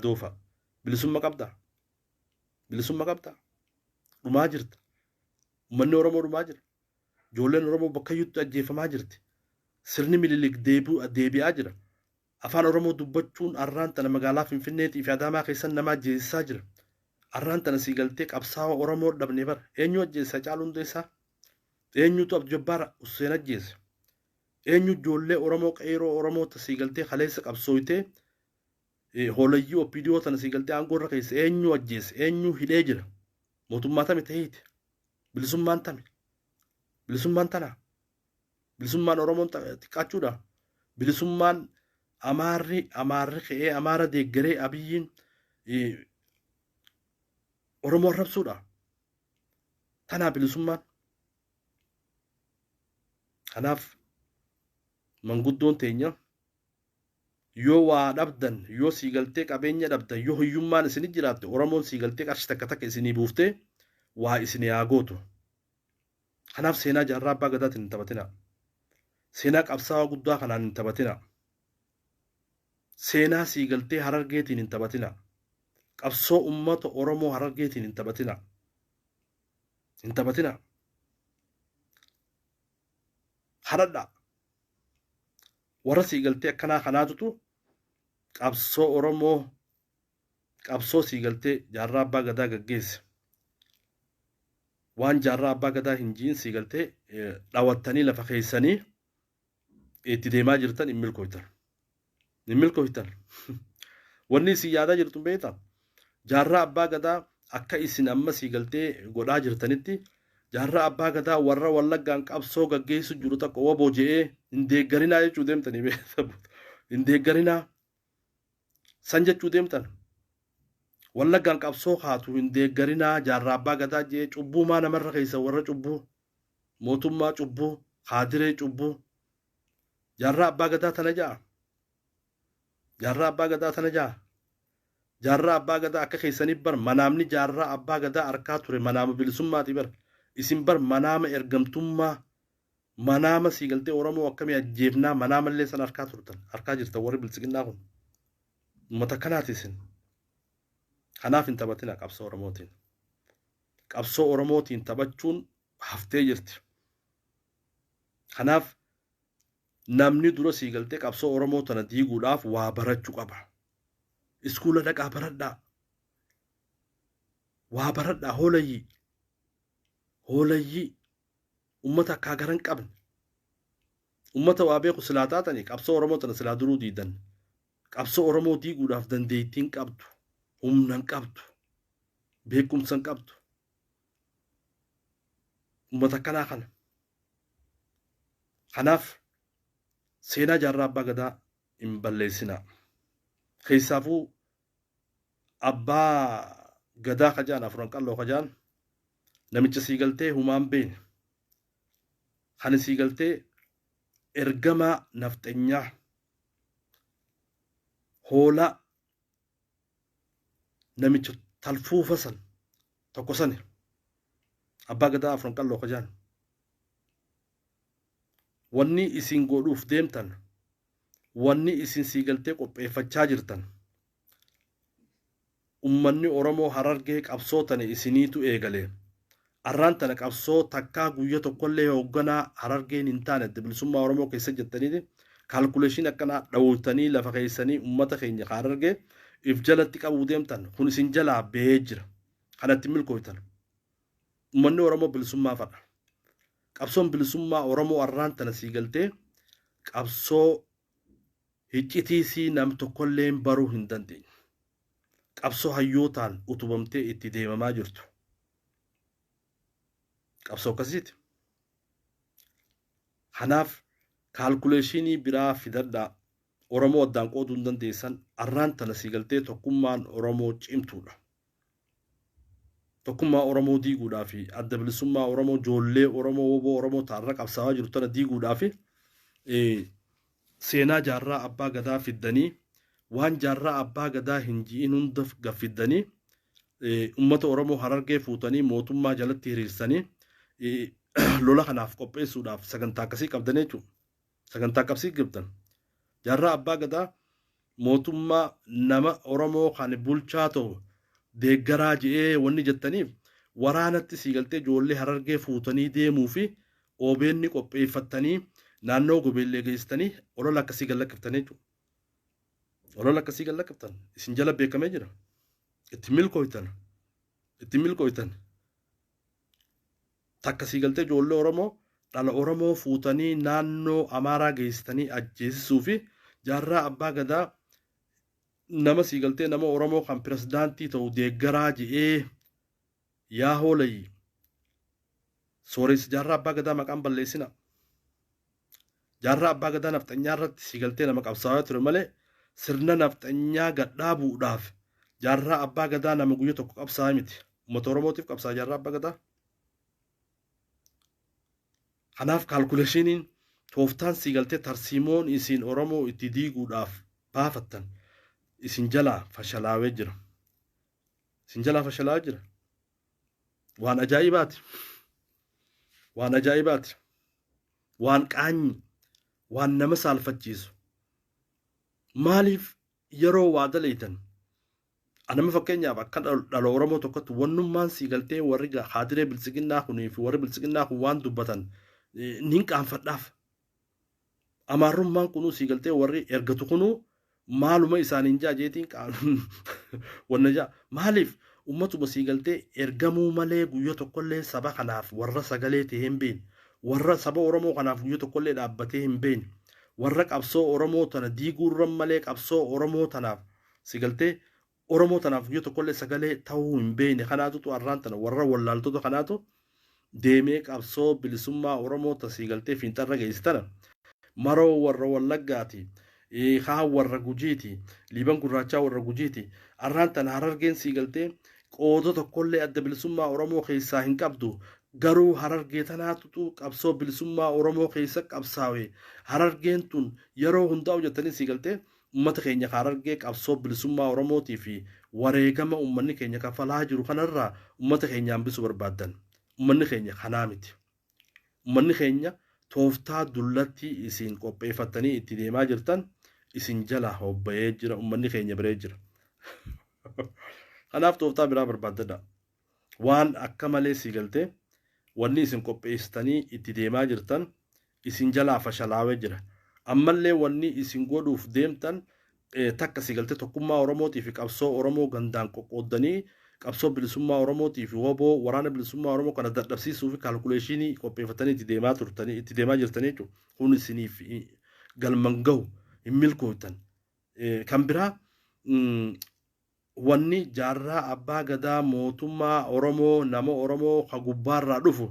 doofa. Bilisummaa qabdaa. Dhumaa jirta. Uummanni Oromoo dhumaa jira. Ijoolleen Oromoo bakkayyuutti ajjeefamaa jirti. Sirni Minilik deebi'aa jira. Afaan Oromoo dubbachuun arraan tana magaalaa Finfinneetii fi Adaamaa keessan nama ajjeessaa jira. Arraan tana siigaltee qabsaa'aa Oromoo dhabne bara. Eenyu ajjeessa Haacaaluu Hundeessaa? Eenyutu Abdii Jabbaar Hussein ajjeessa? Eenyu ijoollee Oromoo qeeroo Oromoo siigaltee kaleessa qabsooytee hoolayyii OPDO tana siigaltee aangoo irra keessa eenyu ajjeessa? Eenyu hidhee jira? Mootummaa tami ta'eeti. Bilisummaan tami. Bilisummaan tanaa. Bilisummaan Oromoon xiqqaachuudha. Bilisummaan Amaarri ka'ee Amaara deeggaree Abiyyiin Oromoo arrabsuudha. Tanaa bilisummaan. Kanaaf manguddoon teenya yoo waa dhabdan yoo siigaltee qabeenya dhabdan yoo hiyyummaan isinit jiraatte Oromoon siigaltee qarshii takka takka isinii buuftee waa isinii haa gootu. Kanaaf seenaa jaarraa abbaa gadaatiin hin taphatina. Seenaa qabsaa'aa guddaa kanaan hin taphatina. Seenaa siigaltee Harargeetiin hin taphatina. Qabsoo uummata Oromoo Harargeetiin hin taphatina. Hin taphatina. Haradha. Warra siigaltee akkanaa kanaatutu qabsoo Oromoo qabsoo siigaltee jaarraa abbaa gadaa gaggeesse. Waan jaarraa abbaa gadaa hin jiin siigaltee dhawattanii lafa keessanii itti deemaa jirtan hin milkooytan. Hin milkooytan. Wanni isin yaadaa jirtu beektaa? Jaarraa abbaa gadaa akka isin amma siigaltee godhaa jirtanitti jaarraa abbaa gadaa warra Wallaggaan qabsoo gaggeessu jiru takka waboo je'ee hin deeggarinaa jechuu deemtanii beektaa? Hin deeggarinaa. San jechuu deemtan. Wallaggaan qabsoo haatu hin deeggarinaa jaarraa abbaa gadaa jee cubbuu maa namarra keessa warra cubbuu mootummaa cubbuu haadiree cubbuu jaarraa abbaa gadaa tana ja'a. Jaarraa abbaa gadaa tana ja'a. Jaarraa abbaa gadaa akka keessaniif bar manaamni jaarraa abbaa gadaa harkaa ture manaama bilisummaati bar isin bar manaama ergamtummaa manaama siigaltee Oromoo akkamii ajjeefnaa manaamallee san harkaa turtan harkaa jirtan warri bilisiginnaa kun uummata kanaati isin. Kanaaf hin taphatina qabsoo Oromootiin. Qabsoo Oromootiin taphachuun haftee jirti. Kanaaf namni dura siigaltee qabsoo Oromoo tana diiguudhaaf waa barachuu qaba. Iskuula dhaqaa baradhaa. Waa baradhaa hoolayyii. Hoolayyii. Uummata akkaa garan qabne. Uummata waa beeku silaa taatanii qabsoo Oromoo tana silaa duruu diidan. Qabsoo Oromoo diiguudhaaf dandeettiin qabdu. Humnan qabdu. Beekumsan qabdu. Uummata akkanaa kana. Kanaaf seenaa jaarraa abbaa gadaa hin balleessinaa. Keessaafuu abbaa gadaa kajaan afuran qalloo kajaan namicha siigaltee humaan beene. Kan siigaltee ergamaa nafxenyaa hoolaa namicha talfuufa san tokko sani abbaa gadaa afuran qalloo kajaan. Wanni isin godhuuf deemtan wanni isin siigaltee qopheeffachaa jirtan ummanni Oromoo Harargee qabsoo tana isiniitu eegalee arraan tana qabsoo takkaa guyya tokkollee hoogganaa Harargeen hin taane bilisummaa Oromoo keessa jettaniiti kaalkuleeshin akkanaa dhawultanii lafa keessanii ummata keenya Harargee if jalatti qabuu deemtan kun isin jalaa bahee jira kanatti milkooytan ummanni Oromoo bilisummaa fadha. Qabsoon bilisummaa Oromoo arraan tana siigaltee qabsoo hiccitiisii nam tokkollee baruu hin dandeenye. Qabsoo hayyootaan utubamtee itti deemamaa jirtu. Qabsoo akkasiiti. Kanaaf kaalkuleeshinii biraa fidadhaa Oromoo addaan qooduu hin dandeessan arraan tana siigaltee tokkummaan Oromoo cimtuudha. Tokkummaa Oromoo diiguudhaa fi adda bilisummaa Oromoo ijoollee Oromoo woboo Oromoo taarra qabsaa'aa jiru tana diiguudhaa fi seenaa jaarraa abbaa gadaa fiddanii waan jaarraa abbaa gadaa hin ji'in hunda gaffiddanii ummata Oromoo Harargee fuutanii mootummaa jalatti hiriirsanii lola kanaaf qopheessuudhaaf sagantaa akkasii qabdan jechuudha. Sagantaa akkasii qabdan. Jaarraa abbaa gadaa mootummaa nama Oromoo kan bulchaa ta'u deeggaraa je'ee wanni jettaniif waraanatti siigaltee ijoollee Harargee fuutanii deemuu fi OBN qopheeffattanii naannoo gobeellee geessitanii olola akkasii gallaqiftanii jechuudha. Olola akkasii gallaqiftan isin jala beekamee jira. Itti milkooytan. Itti milkooytan. Takka siigaltee ijoollee Oromoo dhala Oromoo fuutanii naannoo Amaaraa geessitanii ajjeesisuu fi jaarraa abbaa gadaa nama siigaltee nama Oromoo kan pirezidaantii ta'u deeggaraa je'ee yaa hoolayi sooressi jaarraa abbaa gadaa maqaan balleessina. Jaarraa abbaa gadaa nafxanyaa irratti siigaltee nama qabsaa'aa ture malee sirna nafxanyaa gadhaabuudhaaf jaarraa abbaa gadaa nama guyya tokko qabsaa'aa miti. Uummata Oromootiif qabsaa'aa jaarraa abbaa gadaa. Kanaaf kaalkuleeshiniin tooftaan siigaltee tarsiimoon isiin Oromoo itti diiguudhaaf baafattan isin jalaa fashalaawee jira. Isin jalaa fashalaawee jira. Waan ajaa'ibaati. Waan ajaa'ibaati. Waan qaanyi. Waan nama saalfachiisu. Maaliif yeroo waa dalaytan anama fakkeenyaaf akka dhala Oromoo tokkotti wannummaan sii galtee warri haadiree bilisiginnaa kunii fi warri bilisiginnaa kun waan dubbatan nin qaanfadhaaf. Amaarrummaan kunuu sii galtee warri ergatu kunuu maaluma isaaniin jaajeetiin wanna jaa maaliif ummatuma sii galtee ergamuu malee guyyaa tokkollee saba kanaaf warra sagalee ta'ee hin beekne warra saba Oromoo kanaaf guyyaa tokkollee dhaabbatee hin beekne warra qabsoo Oromoo tana diiguurran malee qabsoo Oromoo tanaaf sii galtee Oromoo tanaaf guyyaa tokkollee sagalee ta'uu hin beekne kanaatu arraan tana warra wallaaltota kanaatu deemee qabsoo bilisummaa Oromoo tasii galtee fiinxarra geessitana maroo warra Wallaggaati haa warra Gujiiti Liiban Gurraachaa warra Gujiiti arraan tana Harargeen sii galtee qooda tokkollee adda bilisummaa Oromoo keessaa hin qabdu garuu Harargee tanaatu qabsoo bilisummaa Oromoo keessa qabsaawe Harargeen tun yeroo hundaa hojjetanii sii galtee ummata keenya Harargee qabsoo bilisummaa Oromootii fi wareegama ummanni keenya kafalaa jiru kanarraa ummata keenyaan bisu barbaadan ummanni keenya kanaa miti ummanni keenya tooftaa dullatti isin qopheeffatanii itti deemaa jirtan isin jala hobbayee jira ummanni keenya biree jira. Kanaaf tooftaa biraa barbaadadha. Waan akka malee sii galtee wanni isin qopheessitanii itti deemaa jirtan isin jalaa fashalaawee jira. Ammallee wanni isin godhuuf deemtan takka sii galtee tokkummaa Oromootii fi qabsoo Oromoo gandaan qoqqooddanii qabsoo bilisummaa Oromootii fi woboo waraana bilisummaa Oromoo kana dadhabsiisuu fi kaalkuleeshinii qopheeffatanii itti deemaa jirtanii jechuudha. Kun isiniif galman gahu hin milkooytan. Kan biraa wanni jaarraa abbaa gadaa mootummaa Oromoo nama Oromoo hagubbaarraa dhufu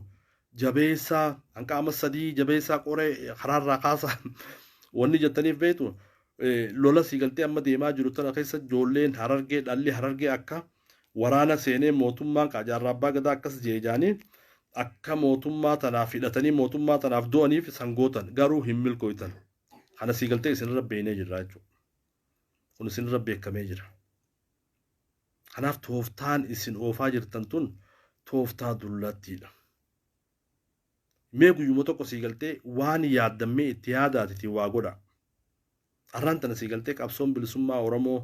jabeessaa hanqaama sadii jabeessaa qoree karaarraa kaasaa wanni jettaniif beektu lola sii galtee amma deemaa jiru tana keessa ijoolleen Harargee dhalli Harargee akka waraana seenee mootummaan jaarraa abbaa gadaa akkas jeejaanii akka mootummaa tanaaf hidhatanii mootummaa tanaaf du'aniif sangootan garuu hin milkooytan. Kana sii galtee isinirra beeknee jirra jechuudha. Kun isinirra beekamee jira. Kanaaf tooftaan isin oofaa jirtan tun tooftaa dullattiidha. Mee guyyuma tokko sii galtee waan yaadammee itti yaadaatiti waa godha. Arraan tana sii galtee qabsoon bilisummaa Oromoo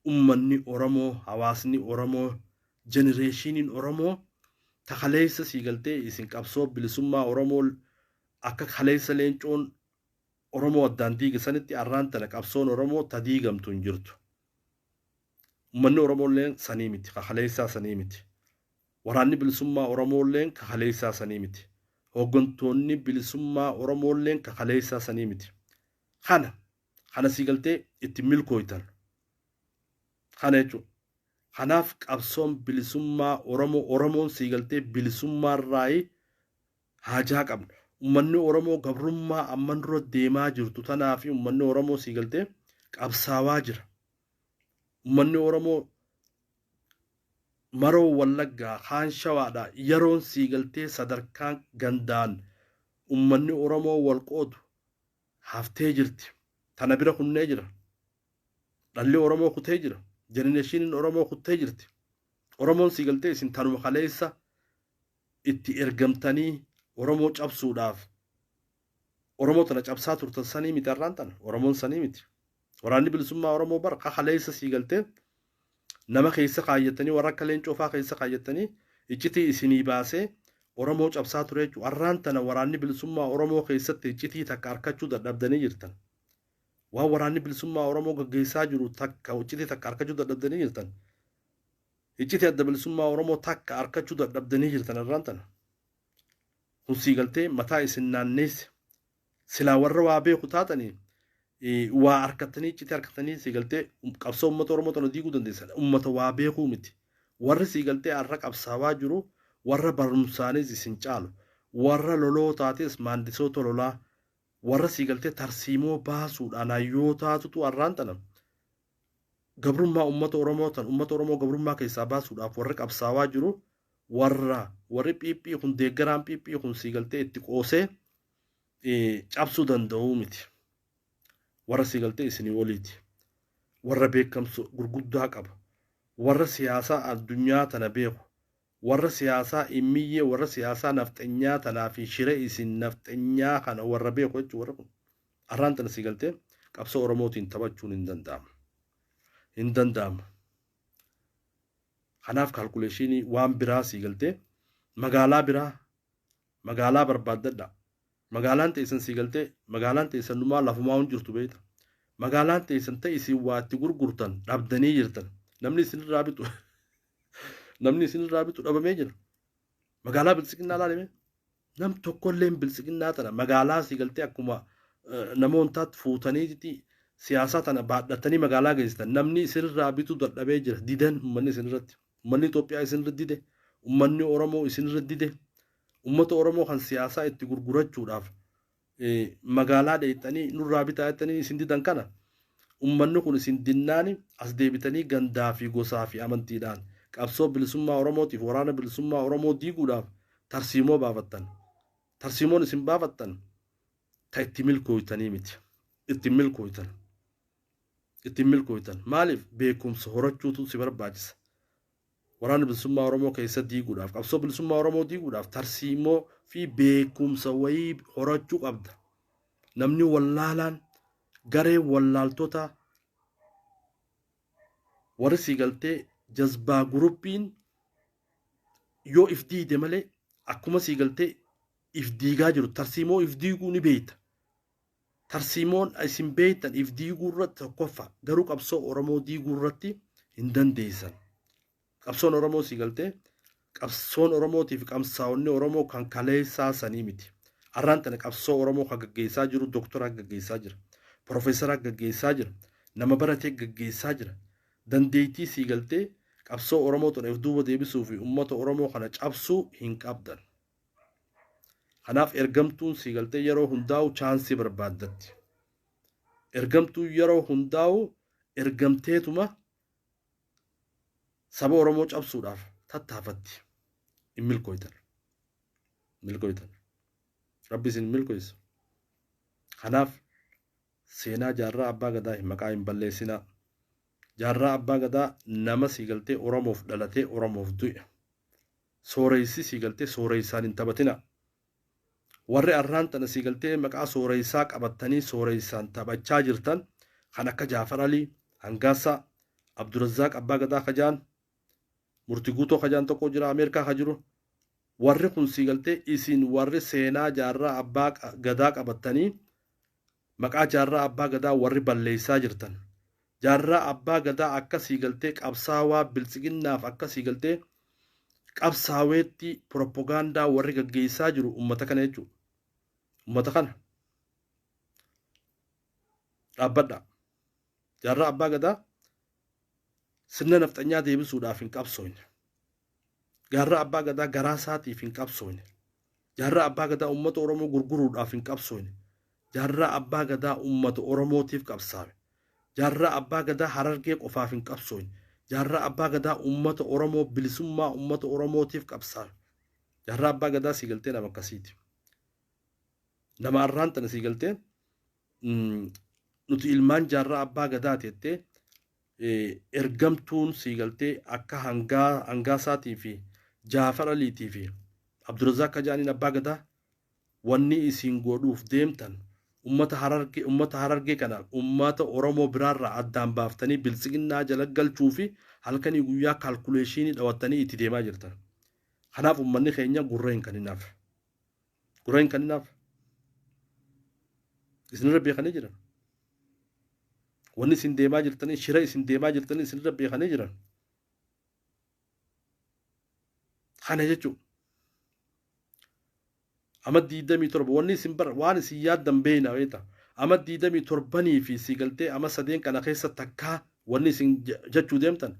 ummanni Oromoo hawaasni Oromoo jenereeshiniin Oromoo ta kaleessa sii galtee isin qabsoo bilisummaa Oromoo akka kaleessa leencoon Oromoo addaan diigisanitti arraan tana qabsoon Oromoo ta diigamtu hin jirtu. Ummanni Oromooleen sanii miti kaleessaa sanii miti. Waraanni bilisummaa Oromooleen kaleessaa sanii miti. Hooggantoonni bilisummaa Oromooleen kaleessaa sanii miti. Kana sii galtee itti milkooytan. Kana jechuudha. Kanaaf qabsoon bilisummaa Oromoon sii galtee bilisummaarraayi haajaa qabna. Ummanni Oromoo gabrummaa amman dura deemaa jirtu tanaa fi ummanni Oromoo sii galtee qabsaawaa jira. Ummanni Oromoo maroo Wallaggaa kaan shawaadha yeroon sii galtee sadarkaan gandaan ummanni Oromoo wal qoodu haftee jirti. Tana bira kunnee jira. Dhalli Oromoo kutee jira. Jenereeshiniin Oromoo kuttee jirti. Oromoon sii galtee isin tanuma kaleessa itti ergamtanii Oromoo cabsuudhaaf Oromoo tana cabsaa turtan sanii miti arraan tana Oromoon sanii miti. Waraanni bilisummaa Oromoo bara kaleessa sii galtee nama keessa kaayyatanii warra akka leencoo fa'aa keessa kaayyatanii iccitii isinii baasee Oromoo cabsaa ture jechuudha. Arraan tana waraanni bilisummaa Oromoo keessatti iccitii takka harkachuu dadhabdanii jirtan. Waan waraanni bilisummaa Oromoo gaggeessaa jiru takka iccitii takka harkachuu dadhabdanii jirtan. Iccitii adda bilisummaa Oromoo takka harkachuu dadhabdanii jirtan arraan tana. Kun sii galtee mataa isin naanneesse. Silaa warra waa beeku taatanii waa harkatanii iccitii harkatanii sii galtee qabsoo uummata Oromoo tana diiguu dandeessan. Uummata waa beekuu miti. Warri sii galtee har'a qabsaawaa jiru warra barumsaanis isin caalu. Warra loloo taates maandisoota lolaa. Warra sii galtee tarsiimoo baasuudhaan hayyootaatutu arraan tana gabrummaa uummata Oromoo gabrummaa keessaa baasuudhaaf warra qabsaawaa jiru warri phiiphii kun deeggaraan phiiphii kun sii galtee itti qoosee cabsuu danda'uu miti. Warra sii galtee isinii oliiti. warra beekamsa gurguddaa qaba warra siyaasaa addunyaa tana beeku warra siyaasaa immiyyee warra siyaasaa nafxenyaa tanaa fi shira isin nafxenyaa kana warra beeku jechuun warra kun arraan tana si galtee qabsoo oromootiin taphachuun hin danda'ama kanaaf kaalkuleeshinii waan biraa si galtee magaalaa biraa magaalaa barbaaddadha magaalaan teessan si galtee magaalaan teessan numaa lafumaa hin jirtu beekta magaalaan teessan ta'e isin waatti gurgurtan dhabdanii jirtan namni isinirraa bitu dhabamee jira magaalaa bilisiqinnaa laalame nam tokkolleen bilisiqinnaa tana magaalaa si galtee akkuma namoontaatti fuutaniiti siyaasaa tana baadhatanii magaalaa geessisan namni isinirraa bitu dadhabee jira didan ummanni isinirratti ummanni Itoophiyaa isinirra dide ummanni Oromoo isinirra dide ummata Oromoo kan siyaasaa itti gurgurachuudhaaf magaalaa dheeyxanii nurraa bitaa jettanii isin didan kana ummanni kun isin dinnaani as deebitanii gandaa fi gosaa fi amantiidhaan qabsoo bilisummaa Oromootiif waraana bilisummaa Oromoo diiguudhaaf tarsiimoo baafattan tarsiimoon isin baafattan ta itti milkooytanii miti itti milkooytan maaliif beekumsa horachuutu si barbaachisa waraana bilisummaa Oromoo keessa diiguudhaaf qabsoo bilisummaa Oromoo diiguudhaaf tarsiimoo fi beekumsa wayii horachuu qabda namni wallaalaan garee wallaaltota warri si galtee jazbaa guruppiin yoo if diide malee akkuma si galtee if diigaa jiru tarsiimoo if diiguu ni beeyta tarsiimoon isin beeytan if diiguu irratti tokkoffa garuu qabsoo Oromoo diiguu irratti hin dandeessan qabsoon Oromoo si galtee qabsoon Oromootiif qabsaa'onni Oromoo kan kaleessaa sanii miti arraan tana qabsoo Oromoo kan gaggeessaa jiru doktora gaggeessaa jira profeesara gaggeessaa jira nama baratee gaggeessaa jira dandeettii si galtee qabsoo Oromoo tana if duuba deebisuu fi ummata Oromoo kana cabsuu hin qabdan kanaaf ergamtuun si galtee yeroo hundaa'u chaansii barbaaddatti ergamtuu yeroo hundaa'u ergamteetuma saba Oromoo cabsuudhaaf tattaafatti hin milkooytan rabbi isin milkooysa kanaaf seenaa jaarraa abbaa gadaa maqaa hin balleessinaa jaarraa abbaa gadaa nama si galtee Oromoof dhalatee Oromoof du'e sooreysi si galtee sooreysaan hin taphatina warri arraan tana si galtee maqaa sooreysaa qabattanii sooreysaan taphachaa jirtan kan akka Jaafar Alii Hangaasaa Abdurazzaaq abbaa gadaa kajaan murtii guutoo kajaan tokko jira Ameerikaa ka jiru warri kun si galtee isin warri seenaa jaarraa abbaa gadaa qabattanii maqaa jaarraa abbaa gadaa warri balleessaa jirtan jaarraa abbaa gadaa akka si galtee qabsaawaa bilisiqinnaaf akka si galtee qabsaaweetti propagaandaa warri gaggeessaa jiru ummata kana jechuudha ummata kana dhaabbadha jaarraa abbaa gadaa sirna nafxanyaa deebisuudhaaf hin qabsoofne jaarraa abbaa gadaa garaa isaatiif hin qabsoofne jaarraa abbaa gadaa ummata Oromoo gurguruudhaaf hin qabsoofne jaarraa abbaa gadaa ummata Oromootiif qabsaawe jaarraa abbaa gadaa Harargee qofaaf hin qabsoofne jaarraa abbaa gadaa ummata Oromoo bilisummaa ummata Oromootiif qabsaawe jaarraa abbaa gadaa si galtee nama akkasiiti nama arraan tana si galtee nuti ilmaan jaarraa abbaa gadaa teettee ergamtuun si galtee akka Hangaasaatii fi Jaafar Aliitii fi Abdurazzaaq kajaaniin abbaa gadaa wanni isin godhuuf deemtan ummata Harargee kana ummata Oromoo biraarraa addaan baaftanii bilisiqinnaa jala galchuu fi halkanii guyyaa kaalkuleeshinii dhawattanii itti deemaa jirtan kanaaf ummanni keenya gurreen kaninaaf isinirra beekanii jiran wanni isin deemaa jirtanii shira isin deemaa jirtanii isinirra beekanii jiran kana jechuun ama 27 wanni isin waan isin yaaddan beeyna weeta ama 27 fi si galtee ama sadeen kana keessa takkaa wanni isin jechuu deemtan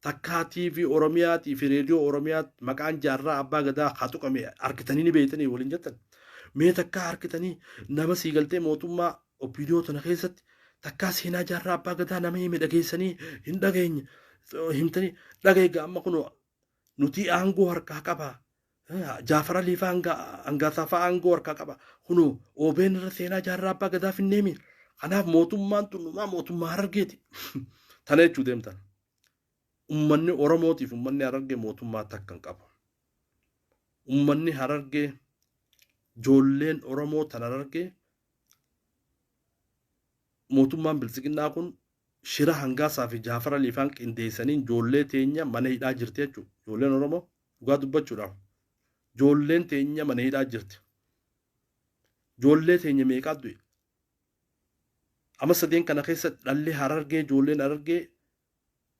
takkaa TV Oromiyaatii fi reediyoo Oromiyaa maqaan jaarraa abbaa gadaa hatuqame arkitanii ni beeytanii waliin jettan mee takkaa arkitanii nama si galtee mootummaa opinioo tana keessatti takkaa seenaa jaarraa abbaa gadaa nama hime dhageessanii hin dhageenye himtanii dhageega amma kun nuti aangoo harkaa qaba Jaafar Alii fa Hangaasaa fa aangoo harkaa qaba kunu OBN irra seenaa jaarraa abbaa gadaa finneemi kanaaf mootummaan tun mootummaa Harargeeti Tana jechuu deemtan. Ummanni Oromootiif ummanni Harargee mootummaa takkan qabu. Ummanni Harargee ijoolleen Oromoo tan Harargee mootummaan bilisiginnaa kun shira hangaasaa fi Jaafar Aliifaan qindeessanii ijoollee teenya mana hidhaa jirti jechuudha. Ijoolleen Oromoo dhugaa dubbachuudhaaf. Ijoolleen teenya mana hidhaa jirti. Ijoollee teenya meeqaa du'e? Amma sadeen kana keessa dhalli Harargee ijoolleen Harargee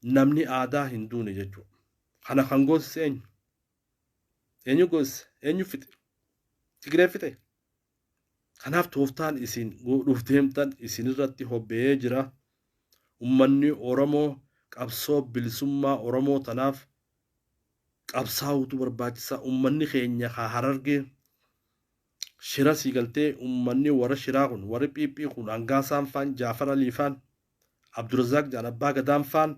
namni aadaa hin duune jechuudha. Kana kan goosise eenyu? Eenyu goosise? Eenyu fixe? Tigiree fixe? Kanaaf tooftaan isin dhufteemtan isin irratti hobbe'ee jira. Ummanni Oromoo qabsoo bilisummaa Oromoo tanaaf qabsaa'utu barbaachisa. Ummanni keenya Harargee shira siigaltee ummanni warra shiraa kun warri Phiiphii kun Hangaasaan faan Jaafar Aliifaan Abdurazaaq Jaan Abbaa Gadaan faan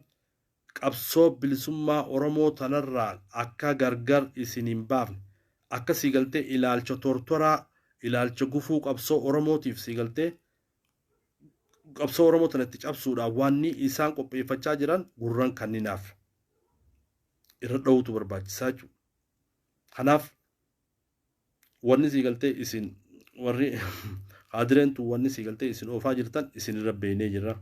qabsoo bilisummaa Oromoo tanarraa akka gargar isin hin baafne akka siigaltee ilaalcha tortoraa ilaalcha gufuu qabsoo Oromootiif siigaltee qabsoo Oromoo tanatti cabsuudhaaf waan isaan qopheeffachaa jiran gurran kanninaaf irra dhawutu barbaachisaa jechuudha. Kanaaf wanni siigaltee isin warri haadireentu wanni siigaltee isin oofaa jirtan isin irra beeynee jira.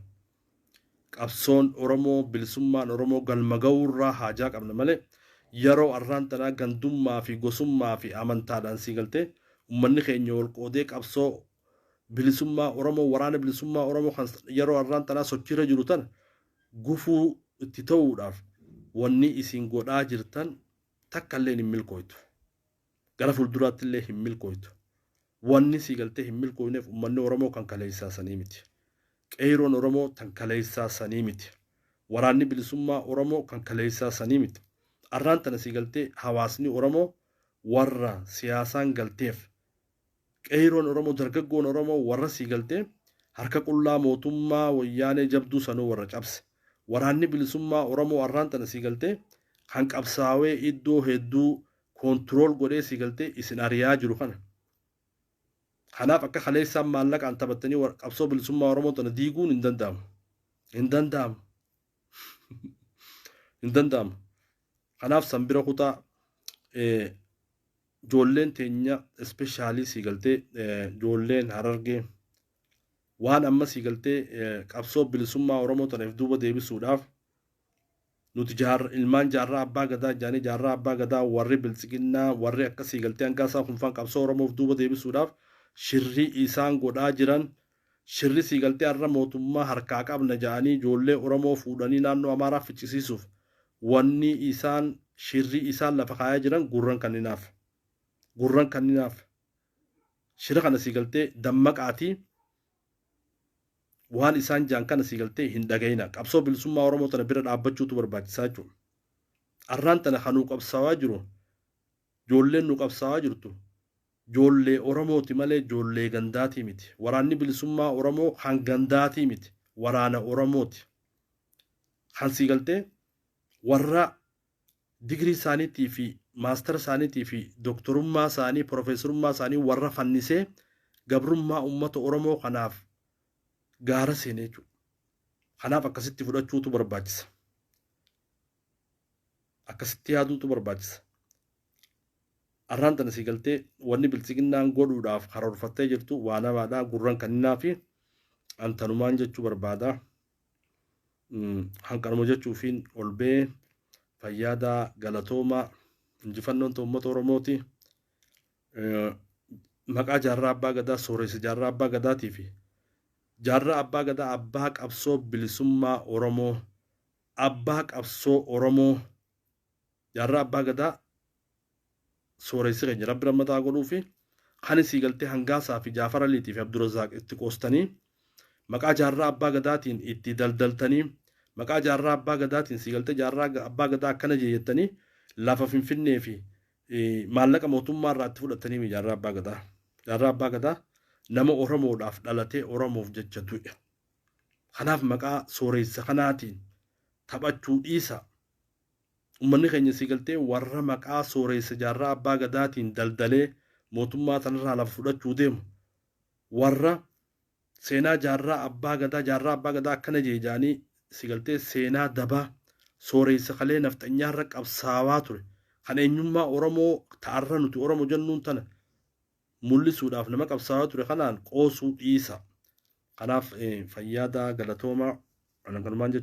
Qabsoon Oromoo bilisummaan Oromoo galma ga'uurraa haajaa qabna malee yeroo arraan tanaa gandummaa fi gosummaa fi amantaadhaan siigaltee ummanni keenya wal qoodee qabsoo bilisummaa Oromoo waraana bilisummaa Oromoo kan yeroo arraan tanaa sochiirra jiru tan gufuu itti ta'uudhaaf wanni isin godhaa jirtan takka illee hin milkooytu. Gara fuulduraatti illee hin milkooytu. Wanni siigaltee hin milkooyneef ummanni Oromoo kan kaleessaasanii miti. Qeeroon Oromoo tan kaleessaasanii miti. Waraanni bilisummaa Oromoo kan kaleessaasanii miti. Arraan tana siigaltee hawaasni Oromoo warra siyaasaan galteef qeeroon Oromoo dargaggoon Oromoo warra siigaltee harka qullaa mootummaa wayyaanee jabduu sanuu warra cabse. Waraanni bilisummaa Oromoo arraan tana siigaltee kan qabsaawee iddoo hedduu koontirool godhee siigaltee isin ariyaa jiru kana. Kanaaf akka kaleessaan maallaqaan taphattanii qabsoo bilisummaa Oromoo tana diiguun hin danda'amu. Hin danda'amu. Hin danda'amu. Kanaaf sanbira kutaa ijoolleen teenya ispeeshaalii siigaltee ijoolleen Harargee waan amma siigaltee qabsoo bilisummaa Oromoo tanaaf duuba deebisuudhaaf nuti ilmaan jaarraa abbaa gadaa jaanii jaarraa abbaa gadaa warri bilisiginnaa warri akka siigaltee Hangaasaa kunfaan qabsoo Oromoof duuba deebisuudhaaf shirri isaan godhaa jiran shirri siigaltee har'a mootummaa harkaa qabna jaanii ijoollee Oromoo fuudhanii naannoo Amaaraa fichisiisuuf wanni isaan shirri isaan lafa kaayaa jiran gurran kanninaaf. Gurran kanninaaf. Shira kana siigaltee dammaqaatii waan isaan jaan kana siigaltee hin dhagayina. Qabsoo bilisummaa Oromoo tana bira dhaabbachuutu barbaachisaa jechuudha. Arraan tana kan nu qabsaawaa jiru ijoolleen nu qabsaawaa jirtu ijoollee Oromooti malee ijoollee gandaatii miti. Waraanni bilisummaa Oromoo kan gandaatii miti. Waraana Oromooti. Kan siigaltee warra digrii isaaniitii fi maastara isaaniitii fi doktorummaa isaanii profeesorummaa isaanii warra fannisee gabrummaa uummata Oromoo kanaaf gaara seenee jechuudha. Kanaaf akkasitti fudhachuutu barbaachisa. Akkasitti yaaduutu barbaachisa. Arraan tana siigaltee wanni bilisiginnaan godhuudhaaf karoorfattee jirtu waan namaadhaa gurran kanninaa fi antanumaan jechuu barbaada. Hanqanuma jechuufiin ol ba'ee fayyaadaa galatoomaa injifannoon uummata Oromooti. Maqaa jaarraa abbaa gadaa sooressa jaarraa abbaa gadaatii fi jaarraa abbaa gadaa abbaa qabsoo bilisummaa Oromoo abbaa qabsoo Oromoo jaarraa abbaa gadaa sooressi keenya rabbi rammataa godhuu fi kan siigaltee Hangaasaa fi Jaafar Aliitii fi Abdurazaaq itti qoostanii maqaa jaarraa abbaa gadaatiin itti daldaltanii maqaa jaarraa abbaa gadaatiin siigaltee jaarraa abbaa gadaa akkana jeettanii lafa Finfinnee fi maallaqa mootummaa irraa itti fudhatanii jaarraa abbaa gadaa. Jaarraa abbaa gadaa nama Oromoodhaaf dhalatee Oromoof jecha du'e. Kanaaf maqaa sooressa kanaatiin taphachuu dhiisa. Uummanni keenya siigaltee warra maqaa sooressa jaarraa abbaa gadaatiin daldalee mootummaa tanarraa lafa fudhachuu deemu warra seenaa jaarraa abbaa gadaa akkana jeejaanii sigaltee seenaa dabaa sooreysa kalee nafxanyaarra qabsaawaa ture kan eenyummaa Oromoo ta'arra nuti Oromoo jennuun tana mul'isuudhaaf nama qabsaawaa ture kanaan qoosuu dhiisa. Kanaaf fayyaadaa galatoomaa kanumaan jechuudha.